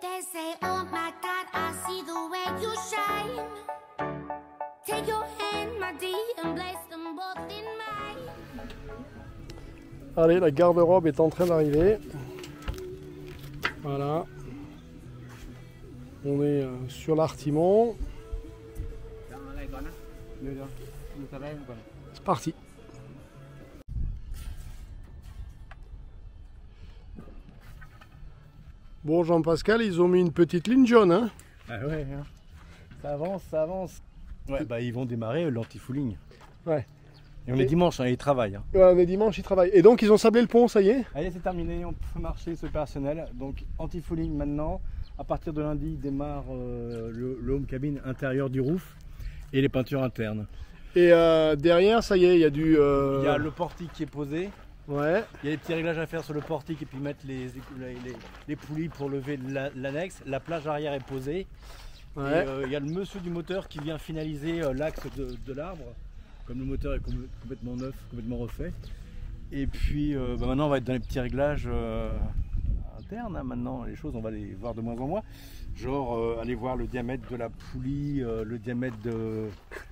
They say, oh my God, I see the way you shine. Take your hand, my dear, and place them both in mine. Allez, la garde-robe est en train d'arriver. Voilà. On est sur l'artimon. C'est parti. Bon, Jean-Pascal, ils ont mis une petite ligne jaune, hein? Ah ouais, hein. Ça avance, ça avance. Ouais, bah ils vont démarrer l'anti-fouling. Ouais. Et on est dimanche, hein, ils travaillent. Hein. Ouais, on est dimanche, ils travaillent. Et donc, ils ont sablé le pont, ça y est? Allez, c'est terminé, on peut marcher ce personnel. Donc, anti-fouling maintenant. À partir de lundi, démarre le home cabin intérieur du roof et les peintures internes. Et derrière, ça y est, il y a du... Il y a le portique qui est posé. Ouais. Il y a des petits réglages à faire sur le portique et puis mettre les poulies pour lever l'annexe. La plage arrière est posée. Ouais. Et, il y a le monsieur du moteur qui vient finaliser l'axe de l'arbre. Comme le moteur est complètement neuf, complètement refait. Et puis maintenant on va être dans les petits réglages internes. Hein. Maintenant les choses on va les voir de moins en moins. Genre aller voir le diamètre de la poulie, le diamètre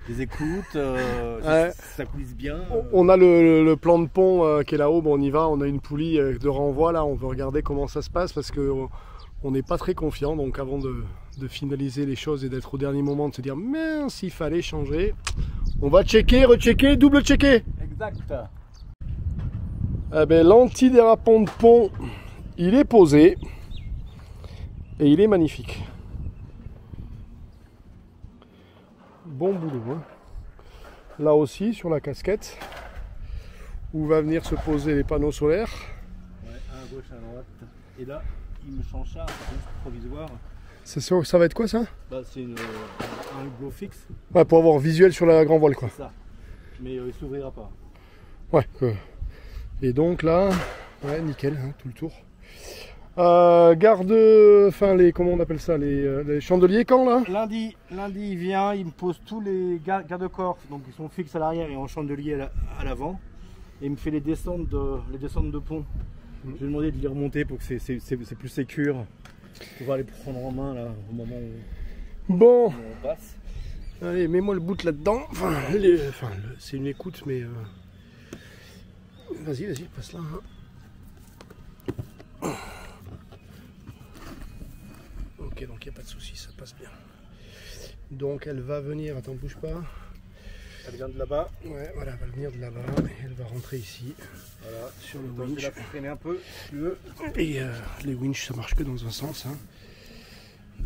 des écoutes, Ouais. ça coulisse bien. On a le plan de pont qui est là-haut, bon, on y va, on a une poulie de renvoi là, on veut regarder comment ça se passe parce que on n'est pas très confiant, donc avant de finaliser les choses et d'être au dernier moment de se dire mince, il fallait changer, on va checker, rechecker, double checker. Exact. Eh ben, l'antidérapant de pont, il est posé et il est magnifique. Bon boulot, hein. Là aussi sur la casquette où va venir se poser les panneaux solaires. Ouais, à gauche, à droite. Et là, il me change ça, c'est provisoire. Ça va être quoi ça? Bah, c'est un hublot fixe. Ouais, pour avoir visuel sur la grand voile quoi. C'est ça. Mais il s'ouvrira pas. Ouais. Et donc là, ouais, nickel, hein, tout le tour. Enfin comment on appelle ça, les chandeliers quand là? Lundi, il vient, il me pose tous les garde-corps, donc ils sont fixes à l'arrière et en chandelier à l'avant. Et il me fait les descentes de pont. Je lui ai demandé de les remonter pour que c'est plus sécure. On va les prendre en main là au moment où Bon, on passe. allez, mets-moi le bout là-dedans. C'est une écoute, mais vas-y, passe là. Hein. Ok, donc il n'y a pas de souci, ça passe bien. Donc elle va venir, attends, bouge pas. Elle vient de là-bas. Ouais, voilà, elle va venir de là-bas et elle va rentrer ici. Voilà, sur le je vais winch. la faire traîner un peu, si tu veux. Et les winches, ça marche que dans un sens. Hein.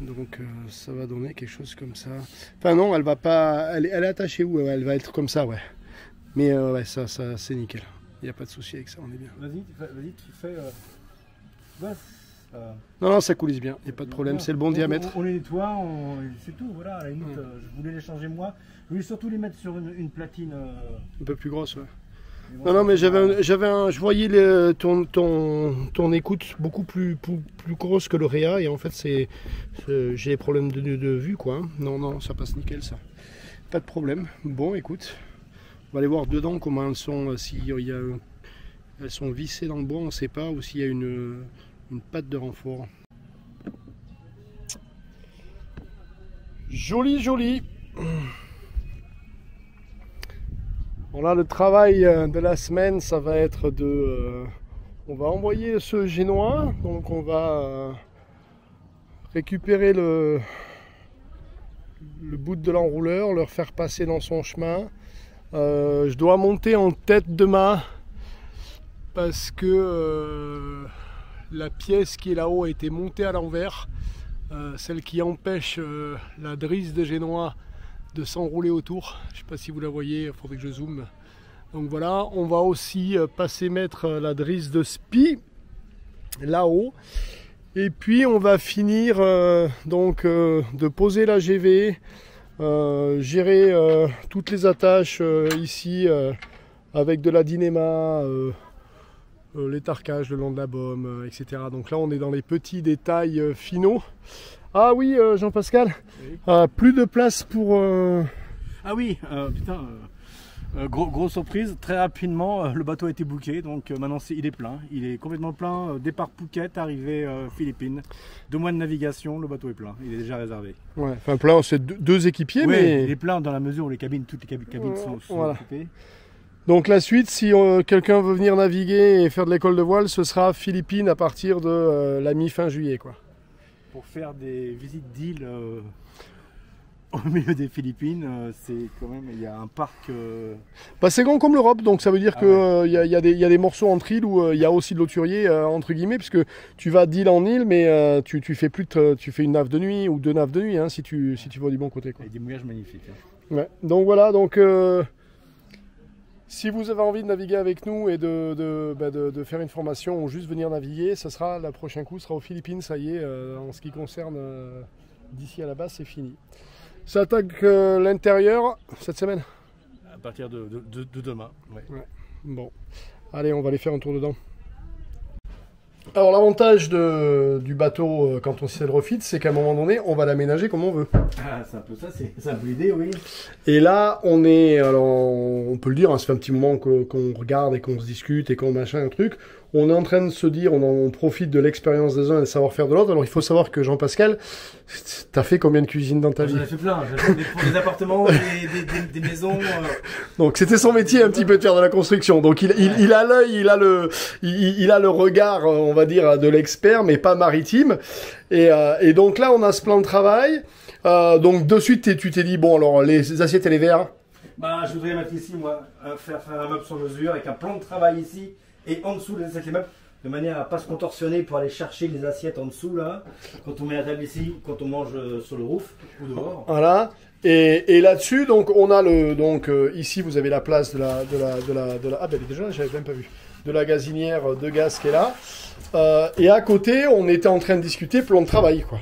Donc ça va donner quelque chose comme ça. Enfin non, elle va pas. Elle est attachée où? Elle va être comme ça, ouais. Mais ouais, ça c'est nickel. Il n'y a pas de souci avec ça, on est bien. Vas-y, tu fais. Non, ça coulisse bien, il n'y a pas de problème, c'est le bon diamètre. On les nettoie, c'est tout, voilà, à la limite, je voulais les changer moi. Je voulais surtout les mettre sur une platine. Un peu plus grosse, ouais. Bon, Non, mais je voyais ton écoute beaucoup plus grosse que le Réa, et en fait j'ai des problèmes de vue, quoi. Hein. Non, ça passe nickel, ça. Pas de problème. Bon, écoute, on va aller voir dedans comment elles sont, elles sont vissées dans le bois, on ne sait pas, ou s'il y a une patte de renfort. Joli. Bon là, le travail de la semaine, ça va être on va envoyer ce génois, donc on va récupérer le bout de l'enrouleur, le faire passer dans son chemin. Je dois monter en tête de mât parce que la pièce qui est là-haut a été montée à l'envers, celle qui empêche la drisse de génois de s'enrouler autour. Je ne sais pas si vous la voyez, il faudrait que je zoome. Donc voilà, on va aussi passer mettre la drisse de spi là-haut. Et puis on va finir de poser la GV, gérer toutes les attaches ici avec de la dynéma, les tarcages le long de la baume, etc. Donc là on est dans les petits détails finaux. Ah oui, Jean-Pascal, oui. Plus de place pour... Ah oui, putain, Grosse surprise, très rapidement, le bateau a été booké, donc maintenant il est plein. Il est complètement plein. Départ Phuket, arrivée Philippines. 2 mois de navigation, le bateau est plein. Il est déjà réservé. Ouais, enfin plein, c'est 2 équipiers, Oui, mais... il est plein dans la mesure où toutes les cabines sont voilà. occupées. Donc la suite, si quelqu'un veut venir naviguer et faire de l'école de voile, ce sera Philippines à partir de la mi-fin juillet, quoi. Pour faire des visites d'îles au milieu des Philippines, c'est quand même, il y a un parc... Bah, c'est grand comme l'Europe, donc ça veut dire qu'il ouais. y a des morceaux entre îles où il y a aussi de l'eauturier, entre guillemets, puisque tu vas d'île en île, mais tu fais tu fais une nave de nuit ou 2 naves de nuit, hein, si tu vas du bon côté, quoi. Et des mouillages magnifiques. Hein. Ouais. Donc voilà, donc si vous avez envie de naviguer avec nous et de faire une formation ou juste venir naviguer, ça sera, le prochain coup sera aux Philippines, ça y est, en ce qui concerne d'ici à la base, c'est fini. Ça attaque l'intérieur cette semaine. À partir de demain. Ouais. Ouais. Bon, allez, on va aller faire un tour dedans. Alors l'avantage du bateau quand on s'y refit, c'est qu'à un moment donné, on va l'aménager comme on veut. Ah, c'est un peu ça, c'est un peu l'idée, oui. Et là, alors on peut le dire, hein, ça fait un petit moment qu'on regarde et qu'on se discute et qu'on machin un truc. On est en train de se dire, on profite de l'expérience des uns et du savoir-faire de l'autre. Alors il faut savoir que Jean-Pascal, t'as fait combien de cuisines dans ta vie? J'en ai fait plein, j'ai fait des appartements, des maisons. Donc c'était son métier un petit peu de faire de la construction. Donc il a l'œil, il a le regard, on va dire, de l'expert, mais pas maritime. Et donc là, on a ce plan de travail. Donc de suite, tu t'es dit, bon, alors les assiettes et les verres. Bah, je voudrais mettre ici, moi, faire un meuble sur mesure avec un plan de travail ici et en dessous les assiettes et les meubles, de manière à pas se contorsionner pour aller chercher les assiettes en dessous là, quand on met la table ici, quand on mange sur le roof ou dehors. Voilà. Et là-dessus, donc on a ici vous avez la place de la ah ben déjà j'avais même pas vu, de la gazinière de gaz qui est là. Et à côté, on était en train de discuter plan de travail, quoi.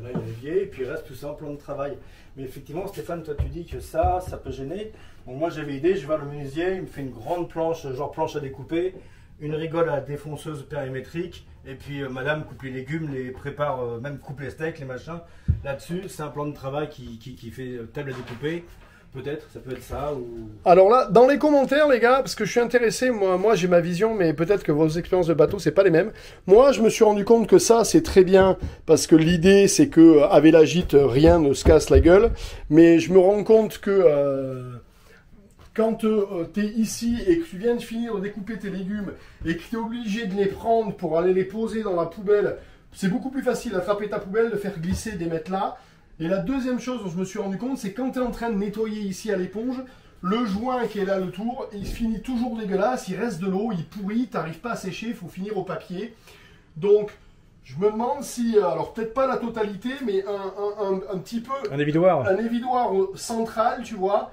Là, il y a l'évier, et puis il reste tout ça en plan de travail. Mais effectivement, Stéphane, toi, tu dis que ça peut gêner. Donc moi, j'avais l'idée, je vais voir le menuisier, il me fait une grande planche, genre planche à découper, une rigole à défonceuse périmétrique, et puis madame coupe les légumes, les prépare, même coupe les steaks, les machins. Là-dessus, c'est un plan de travail qui fait table à découper. Peut-être, ça peut être ça ou... Alors là, dans les commentaires, les gars, parce que je suis intéressé, moi j'ai ma vision, mais peut-être que vos expériences de bateau, c'est pas les mêmes. Moi, je me suis rendu compte que ça, c'est très bien, parce que l'idée, c'est que avec la gîte, rien ne se casse la gueule. Mais je me rends compte que quand tu es ici et que tu viens de finir de découper tes légumes et que tu es obligé de les prendre pour aller les poser dans la poubelle, c'est beaucoup plus facile d'attraper ta poubelle, de faire glisser, de les mettre là. Et la deuxième chose dont je me suis rendu compte, c'est quand tu es en train de nettoyer ici à l'éponge, le joint qui est là, le tour, il finit toujours dégueulasse, il reste de l'eau, il pourrit, tu n'arrives pas à sécher, il faut finir au papier. Donc, je me demande si, alors peut-être pas la totalité, mais un petit peu... Un évidoir. Un évidoir central, tu vois,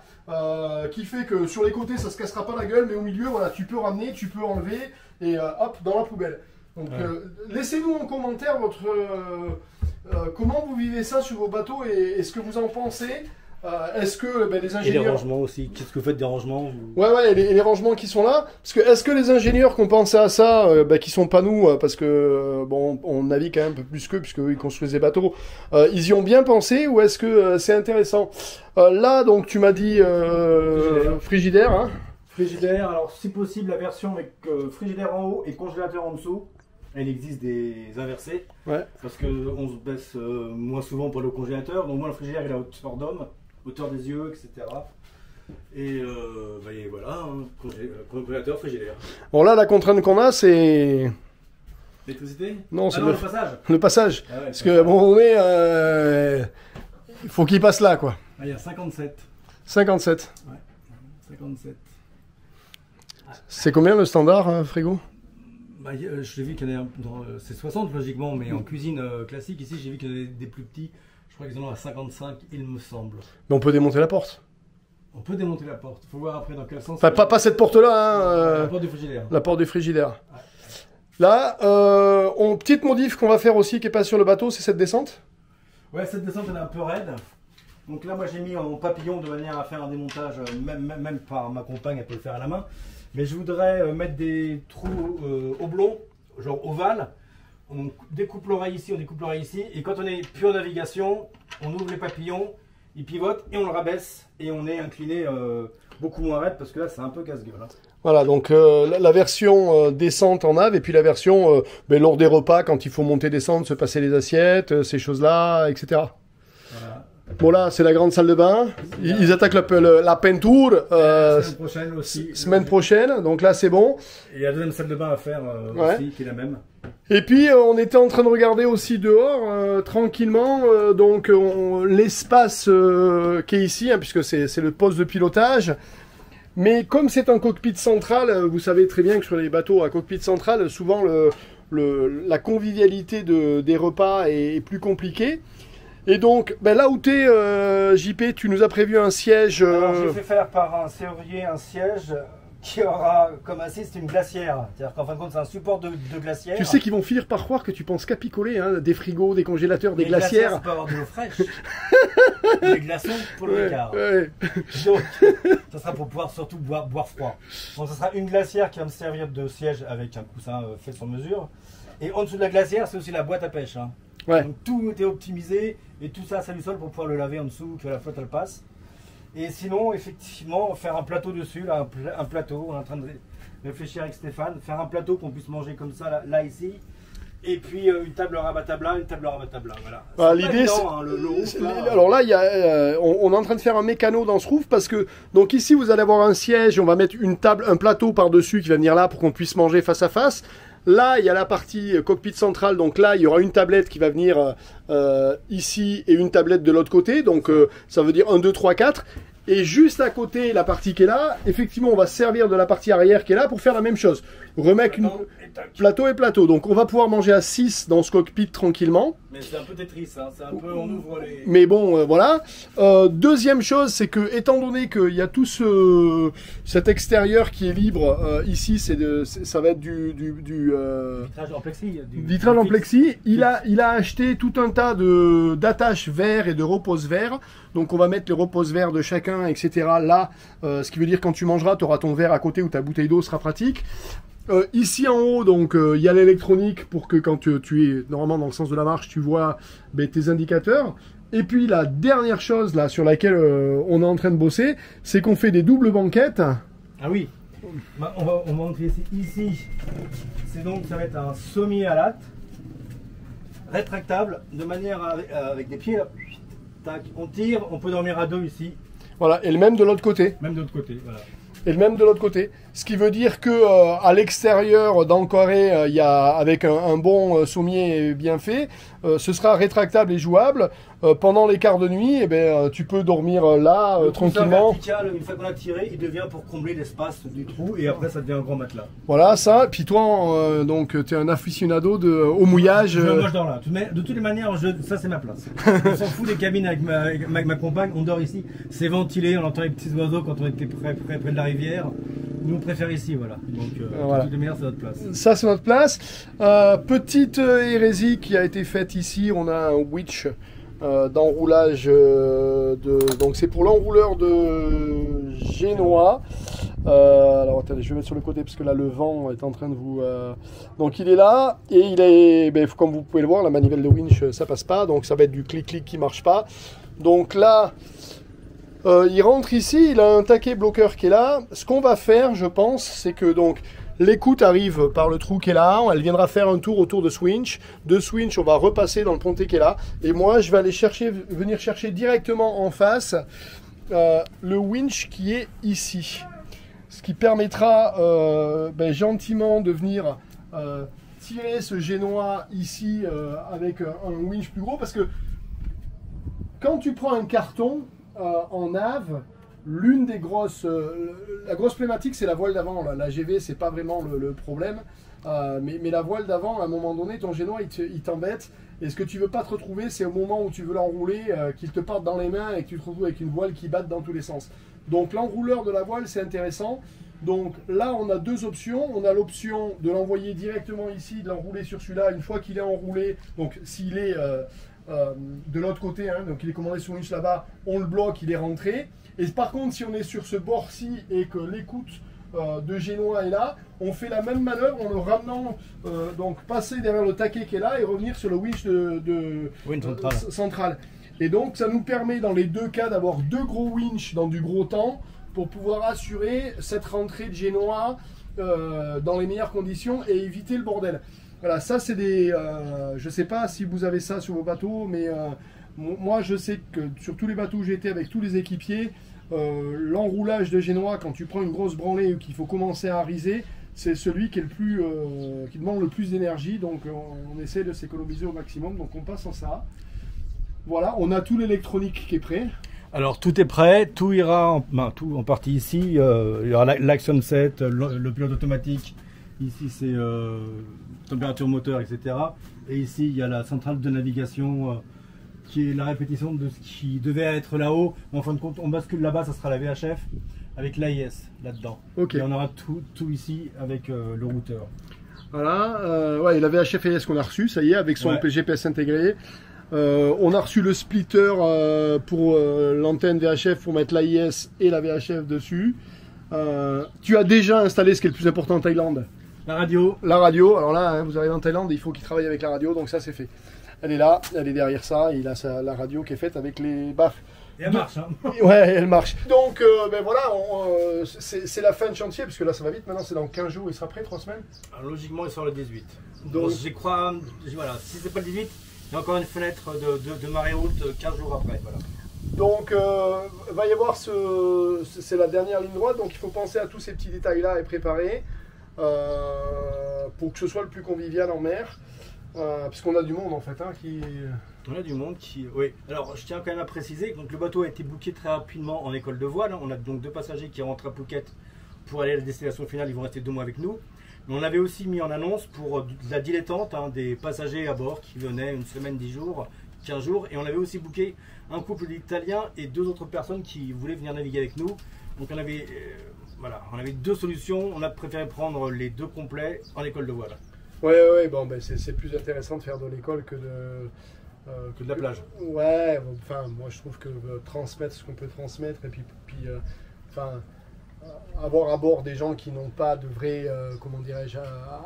qui fait que sur les côtés, ça se cassera pas la gueule, mais au milieu, voilà, tu peux ramener, tu peux enlever, et hop, dans la poubelle. Donc, ouais. Laissez-nous en commentaire comment vous vivez ça sur vos bateaux et ce que vous en pensez. Est-ce que les ingénieurs... Et les rangements aussi. Qu'est-ce que vous faites des rangements Ouais, et les rangements qui sont là. Parce que est-ce que les ingénieurs qui ont pensé à ça, qui sont pas nous, parce que bon, on navigue quand même un peu plus qu'eux, puisqu'eux ils construisent des bateaux, ils y ont bien pensé ou est-ce que c'est intéressant? Là, donc tu m'as dit frigidaire. Hein. Frigidaire, alors si possible la version avec frigidaire en haut et congélateur en dessous. Il existe des inversés, ouais. Parce qu'on se baisse moins souvent pour le congélateur, donc moi le frigidaire il est à hauteur d'homme, hauteur des yeux, etc. Et voilà, hein, congélateur, frigidaire. Bon là la contrainte qu'on a c'est... L'électricité? Non, c'est le passage. Le passage, ah ouais, parce que bon on est... il faut qu'il passe là quoi. Ah, il y a 57. 57. Ouais, 57. C'est combien le standard frigo? Je l'ai vu qu'il y en a, c'est 60 logiquement, mais en cuisine classique, ici j'ai vu qu'il y en a des plus petits, je crois qu'ils en ont à 55 il me semble. Mais on peut démonter la porte. On peut démonter la porte, il faut voir après dans quel sens. Enfin, pas cette porte-là, hein, la porte du frigidaire. La porte du frigidaire. Ouais. Là, petite modif qu'on va faire aussi qui est pas sur le bateau, c'est cette descente. Ouais, cette descente elle est un peu raide. Donc là moi j'ai mis en papillon de manière à faire un démontage, même par ma compagne, elle peut le faire à la main. Mais je voudrais mettre des trous oblongs, genre ovales. On découpe l'oreille ici, on découpe l'oreille ici. Et quand on est plus en navigation, on ouvre les papillons il pivote et on le rabaisse et on est incliné beaucoup moins raide parce que là c'est un peu casse-gueule. Hein. Voilà, donc la version descente en nav et puis la version lors des repas quand il faut monter, descendre, se passer les assiettes, ces choses-là, etc. Voilà. Bon là, c'est la grande salle de bain. Ils attaquent la peinture. Semaine prochaine aussi. Semaine prochaine, donc là c'est bon. Et il y a la deuxième salle de bain à faire aussi, qui est la même. Et puis on était en train de regarder aussi dehors, tranquillement, donc l'espace qui est ici, hein, puisque c'est le poste de pilotage. Mais comme c'est un cockpit central, vous savez très bien que sur les bateaux à cockpit central, souvent la convivialité des repas est plus compliquée. Et donc, là où t'es, JP, tu nous as prévu un siège... Alors, j'ai fait faire par un serrurier un siège qui aura comme assise une glacière. C'est-à-dire qu'en fin de compte, c'est un support de glacière. Tu sais qu'ils vont finir par croire que tu penses qu'à picoler, hein, des frigos, des congélateurs, des glacières. Ça peut avoir de l'eau fraîche. Des glaçons pour le Ricard. Ouais. Donc, ça sera pour pouvoir surtout boire froid. Donc, ça sera une glacière qui va me servir de siège avec un coussin fait sur mesure. Et en dessous de la glacière, c'est aussi la boîte à pêche. Hein. Ouais. Donc, tout est optimisé et tout ça, ça lui sol pour pouvoir le laver en dessous, que la flotte elle passe. Et sinon, effectivement, faire un plateau dessus, là, un plateau, on est en train de réfléchir avec Stéphane, faire un plateau qu'on puisse manger comme ça, là ici. Et puis une table rabattable là, une table rabattable là, voilà. L'idée, c'est... Hein, le roof, là. Alors là, on est en train de faire un mécano dans ce roof parce que, donc ici, vous allez avoir un siège, on va mettre une table, un plateau par-dessus qui va venir là pour qu'on puisse manger face à face. Là, il y a la partie cockpit central, donc là, il y aura une tablette qui va venir ici et une tablette de l'autre côté, donc ça veut dire 1, 2, 3, 4. Et juste à côté, la partie qui est là, effectivement, on va se servir de la partie arrière qui est là pour faire la même chose. Remettre plateau et plateau. Donc on va pouvoir manger à 6 dans ce cockpit tranquillement. Mais c'est un peu Tetris, hein. C'est un peu, on ouvre les... Mais bon, voilà. Deuxième chose, c'est que, étant donné qu'il y a tout cet extérieur qui est libre, ici, ça va être du vitrage en plexi. Vitrage en plexi. Il a acheté tout un tas d'attaches verres et de repose-verres. Donc on va mettre les repose-verres de chacun, etc. Là, ce qui veut dire quand tu mangeras, tu auras ton verre à côté où ta bouteille d'eau sera pratique. Ici en haut, donc il y a l'électronique pour que quand tu es normalement dans le sens de la marche, tu vois tes indicateurs. Et puis la dernière chose là sur laquelle on est en train de bosser, c'est qu'on fait des doubles banquettes. Ah oui. On va montrer ici. C'est donc ça va être un sommier à latte rétractable de manière avec des pieds là. Tac, on tire, on peut dormir à deux ici. Voilà, et le même de l'autre côté. Même de l'autre côté, voilà. Et le même de l'autre côté. Ce qui veut dire que à l'extérieur, dans le carré, il y a avec un bon sommier bien fait, ce sera rétractable et jouable. Pendant les quarts de nuit, tu peux dormir là tranquillement. Vertical, une fois qu'on a tiré, il devient pour combler l'espace du trou et après ça devient un grand matelas. Voilà ça. Puis toi, donc tu es un aficionado au mouillage. Moi je dors là. De toutes les manières, ça c'est ma place. On s'en fout des cabines avec ma compagne. On dort ici. C'est ventilé. On entend les petits oiseaux quand on était près de la rivière. Nous on préfère ici, voilà. Donc de toutes les manières, c'est notre place. Ça c'est notre place. Petite hérésie qui a été faite ici. On a un winch d'enroulage donc c'est pour l'enrouleur de génois. Alors attendez, je vais mettre sur le côté parce que là le vent est en train de vous donc il est là et il est comme vous pouvez le voir, la manivelle de winch ça passe pas, donc ça va être du clic-clic qui marche pas. Donc là il rentre ici, il a un taquet bloqueur qui est là. Ce qu'on va faire, je pense, c'est que donc l'écoute arrive par le trou qui est là, elle viendra faire un tour autour de ce winch. De ce winch, on va repasser dans le pontet qui est là. Et moi, je vais aller venir chercher directement en face le winch qui est ici. Ce qui permettra gentiment de venir tirer ce génois ici avec un winch plus gros. Parce que quand tu prends un carton en nav, la grosse problématique, c'est la voile d'avant. La GV, c'est pas vraiment le problème. Mais la voile d'avant, à un moment donné, ton génois, il t'embête. Et ce que tu veux pas te retrouver, c'est au moment où tu veux l'enrouler, qu'il te parte dans les mains et que tu te retrouves avec une voile qui batte dans tous les sens. Donc l'enrouleur de la voile, c'est intéressant. Donc là, on a deux options. On a l'option de l'envoyer directement ici, de l'enrouler sur celui-là. Une fois qu'il est enroulé, donc s'il est de l'autre côté, hein, donc il est commandé sur winch là-bas, on le bloque, il est rentré. Et par contre, si on est sur ce bord-ci et que l'écoute de génois est là, on fait la même manœuvre en le ramenant, donc passer derrière le taquet qui est là et revenir sur le winch central. Et donc ça nous permet dans les deux cas d'avoir deux gros winches dans du gros temps pour pouvoir assurer cette rentrée de génois dans les meilleures conditions et éviter le bordel. Voilà, ça c'est des... je sais pas si vous avez ça sur vos bateaux, mais moi je sais que sur tous les bateaux où j'ai été avec tous les équipiers, l'enroulage de génois, quand tu prends une grosse branlée ou qu'il faut commencer à riser, c'est celui qui est le plus, qui demande le plus d'énergie, donc on essaie de s'économiser au maximum, donc on passe en ça. Voilà, on a tout l'électronique qui est prêt. Alors tout est prêt, tout ira tout en partie ici. Il y aura l'action set, le pilote automatique. Ici c'est température moteur, etc. Et ici il y a la centrale de navigation qui est la répétition de ce qui devait être là-haut. En fin de compte, on bascule là-bas, ça sera la VHF avec l'AIS là-dedans. Okay. Et on aura tout ici avec le routeur. Voilà, ouais, la VHF AIS qu'on a reçu, ça y est, avec son GPS intégré. On a reçu le splitter pour l'antenne VHF pour mettre l'AIS et la VHF dessus. Tu as déjà installé ce qui est le plus important en Thaïlande. La radio. La radio, alors là, hein, vous arrivez en Thaïlande, il faut qu'il travaille avec la radio, donc ça c'est fait. Elle est là, elle est derrière ça, il a la radio qui est faite avec les baffes. Et elle marche, hein. Ouais, elle marche. Donc, ben voilà, c'est la fin de chantier, parce que là ça va vite, maintenant c'est dans 15 jours, il sera prêt, 3 semaines. Alors, logiquement, il sort le 18. Donc, je crois, voilà, si c'est pas le 18, il y a encore une fenêtre de marée haute 15 jours après. Voilà. Donc, va y avoir c'est la dernière ligne droite, donc il faut penser à tous ces petits détails-là et préparer pour que ce soit le plus convivial en mer. Parce qu'on a du monde en fait qui... On a du monde qui... Oui. Alors je tiens quand même à préciser, donc le bateau a été booké très rapidement en école de voile. On a donc 2 passagers qui rentrent à Phuket pour aller à la destination finale, ils vont rester 2 mois avec nous. Mais on avait aussi mis en annonce pour de la dilettante des passagers à bord qui venaient une semaine, 10 jours, 15 jours. Et on avait aussi booké un couple d'Italiens et 2 autres personnes qui voulaient venir naviguer avec nous. Donc on avait, voilà, on avait 2 solutions, on a préféré prendre les 2 complets en école de voile. Ouais, bon, ben c'est plus intéressant de faire de l'école que de la plage. Ouais, enfin, moi je trouve que transmettre ce qu'on peut transmettre et puis avoir à bord des gens qui n'ont pas de vrai, comment dirais-je,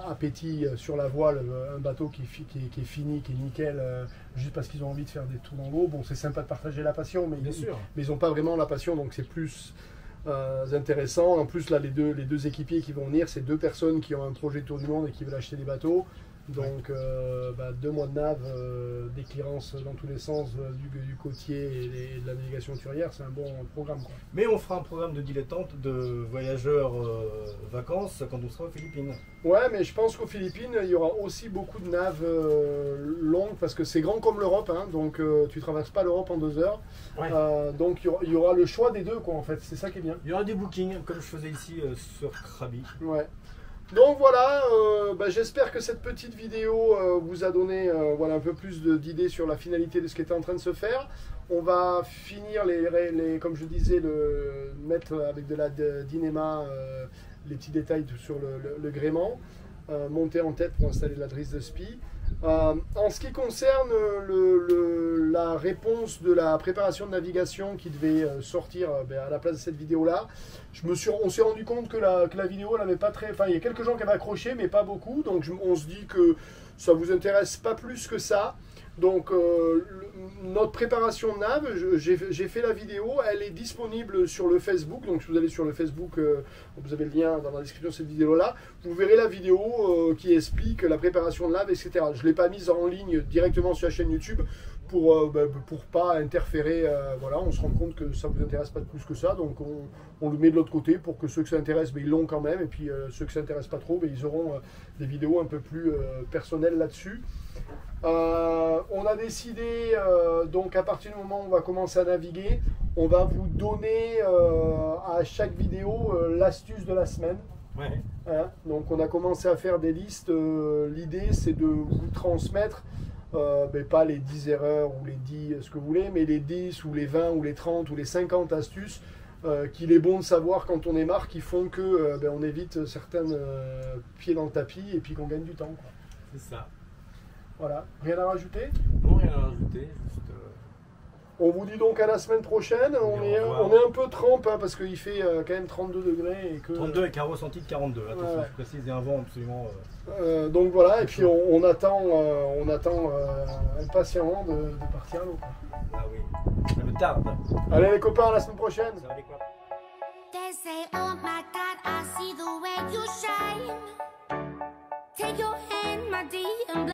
appétit sur la voile, un bateau qui est fini, qui est nickel, juste parce qu'ils ont envie de faire des tours dans l'eau. Bon, c'est sympa de partager la passion, mais ils n'ont pas vraiment la passion, donc c'est plus intéressant. En plus, là, les deux équipiers qui vont venir, c'est 2 personnes qui ont un projet de tour du monde et qui veulent acheter des bateaux. Donc, 2 mois de nav, des clearances dans tous les sens du côtier et de la navigation hauturière, c'est un bon programme, quoi. Mais on fera un programme de dilettante, de voyageurs vacances quand on sera aux Philippines. Ouais, mais je pense qu'aux Philippines, il y aura aussi beaucoup de naves longues parce que c'est grand comme l'Europe, hein, donc tu traverses pas l'Europe en 2 heures. Ouais. Donc il y aura le choix des 2, quoi, en fait, c'est ça qui est bien. Il y aura des bookings comme je faisais ici sur Krabi. Ouais. Donc voilà, j'espère que cette petite vidéo vous a donné voilà, un peu plus d'idées sur la finalité de ce qui était en train de se faire. On va finir, comme je disais, mettre avec de la Dynéma les petits détails sur le gréement, monter en tête pour installer la drisse de spi. En ce qui concerne la réponse de la préparation de navigation qui devait sortir à la place de cette vidéo-là, on s'est rendu compte que la vidéo n'avait pas très... Enfin, il y a quelques gens qui avaient accroché, mais pas beaucoup. Donc on se dit que ça ne vous intéresse pas plus que ça. Donc notre préparation de nav, j'ai fait la vidéo, elle est disponible sur le Facebook. Donc si vous allez sur le Facebook, vous avez le lien dans la description de cette vidéo-là, vous verrez la vidéo qui explique la préparation de nav, etc. Je ne l'ai pas mise en ligne directement sur la chaîne YouTube pour pas interférer. Voilà, on se rend compte que ça ne vous intéresse pas plus que ça, donc on le met de l'autre côté pour que ceux que ça intéresse, ils l'ont quand même, et puis ceux que ça intéresse pas trop, ils auront des vidéos un peu plus personnelles là-dessus. On a décidé, donc à partir du moment où on va commencer à naviguer, on va vous donner à chaque vidéo l'astuce de la semaine. Ouais. Hein, donc on a commencé à faire des listes. L'idée c'est de vous transmettre pas les 10 erreurs ou les 10 ce que vous voulez, mais les 10 ou les 20 ou les 30 ou les 50 astuces qu'il est bon de savoir quand on est marre, qui font que on évite certains pieds dans le tapis et puis qu'on gagne du temps. C'est ça. Voilà, rien à rajouter? Non, rien à rajouter, juste... On vous dit donc à la semaine prochaine. On est un peu trempe hein, parce qu'il fait quand même 32 degrés. Et que, 32 avec un ressenti de 42. Attention, ouais. je précise, et un vent absolument. Donc voilà, et puis on attend impatiemment de partir à l'eau. Ah oui, ça me tarde. Allez les copains, à la semaine prochaine. Ça va les quoi? They say, oh my God, I see the way you shine. Take your hand, my dear, and